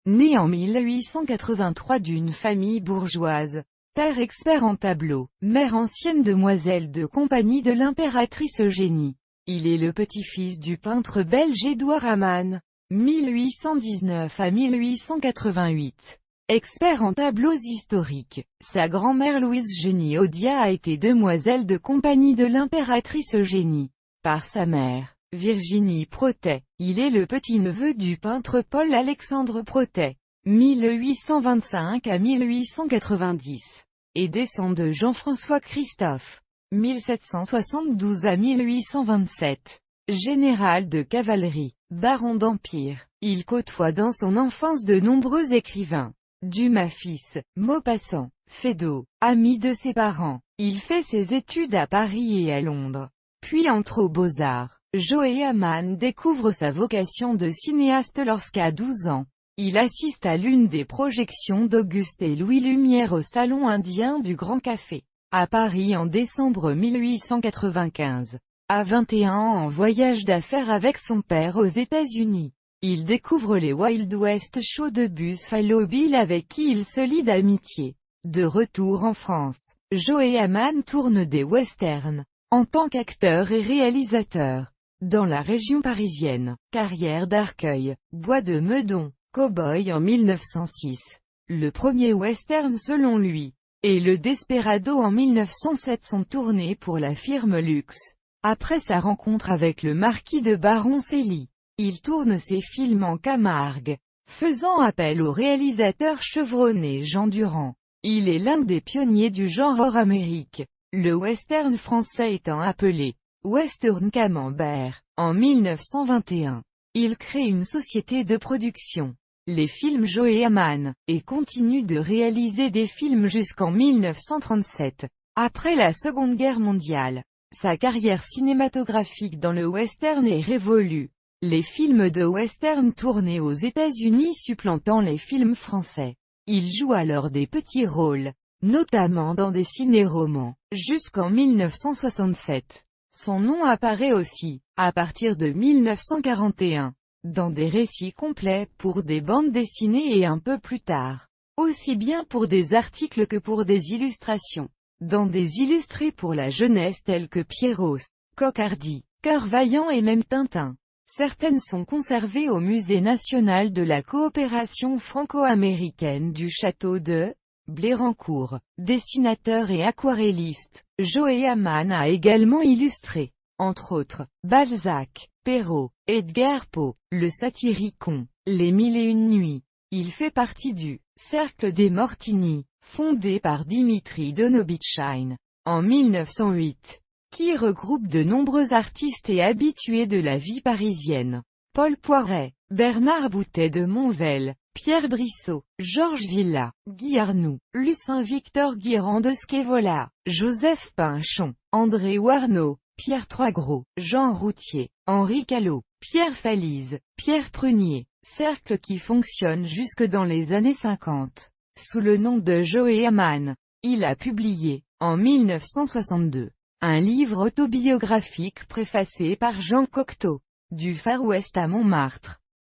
né en 1883 d'une famille bourgeoise. Père expert en tableaux, mère ancienne demoiselle de compagnie de l'impératrice Eugénie. Il est le petit-fils du peintre belge Édouard Amann, 1819 à 1888. Expert en tableaux historiques, sa grand-mère Louise Génie Audia a été demoiselle de compagnie de l'impératrice Eugénie. Par sa mère, Virginie Protet, il est le petit-neveu du peintre Paul-Alexandre Protet, 1825 à 1890, et descend de Jean-François Christophe, 1772 à 1827. Général de cavalerie, baron d'Empire, il côtoie dans son enfance de nombreux écrivains. Dumas fils, Maupassant, Feydeau, ami de ses parents. Il fait ses études à Paris et à Londres, puis entre aux Beaux-Arts. Joe Amann découvre sa vocation de cinéaste lorsqu'à 12 ans, il assiste à l'une des projections d'Auguste et Louis Lumière au Salon indien du Grand Café, à Paris en décembre 1895. À 21 ans en voyage d'affaires avec son père aux États-Unis. Il découvre les Wild West Shows de Buffalo Bill avec qui il se lie d'amitié. De retour en France, Joe Amann tourne des westerns, en tant qu'acteur et réalisateur. Dans la région parisienne, Carrière d'Arcueil, Bois de Meudon, Cowboy en 1906. Le premier western selon lui, et le Desperado en 1907 sont tournés pour la firme Luxe. Après sa rencontre avec le marquis de Baron-Célie, il tourne ses films en Camargue, faisant appel au réalisateur chevronné Jean Durand. Il est l'un des pionniers du genre hors Amérique, le western français étant appelé Western Camembert. En 1921, il crée une société de production, les films Joe Amann, et continue de réaliser des films jusqu'en 1937. Après la Seconde Guerre mondiale, sa carrière cinématographique dans le western est révolue. Les films de western tournés aux États-Unis supplantant les films français. Il joue alors des petits rôles, notamment dans des ciné-romans, jusqu'en 1967. Son nom apparaît aussi, à partir de 1941, dans des récits complets pour des bandes dessinées et un peu plus tard, aussi bien pour des articles que pour des illustrations. Dans des illustrés pour la jeunesse tels que Pierrot, Coq-Hardy, Cœur Vaillant et même Tintin. Certaines sont conservées au Musée national de la coopération franco-américaine du château de Blérancourt. Dessinateur et aquarelliste, Joe Amann a également illustré, entre autres, Balzac, Perrault, Edgar Poe, Le Satyricon, Les Mille et Une Nuits. Il fait partie du Cercle des Mortigny, fondé par Dimitri Donobitchine, en 1908, qui regroupe de nombreux artistes et habitués de la vie parisienne. Paul Poiret, Bernard Boutet de Monvel, Pierre Brissot, Georges Villa, Guy Arnoux, Lucien Victor Guirand de Squevola, Joseph Pinchon, André Warnaud, Pierre Troisgros, Jean Routier, Henri Callot, Pierre Falise, Pierre Prunier. Cercle qui fonctionne jusque dans les années 50. Sous le nom de Joe Amann, il a publié, en 1962, un livre autobiographique préfacé par Jean Cocteau, du Far West à Montmartre.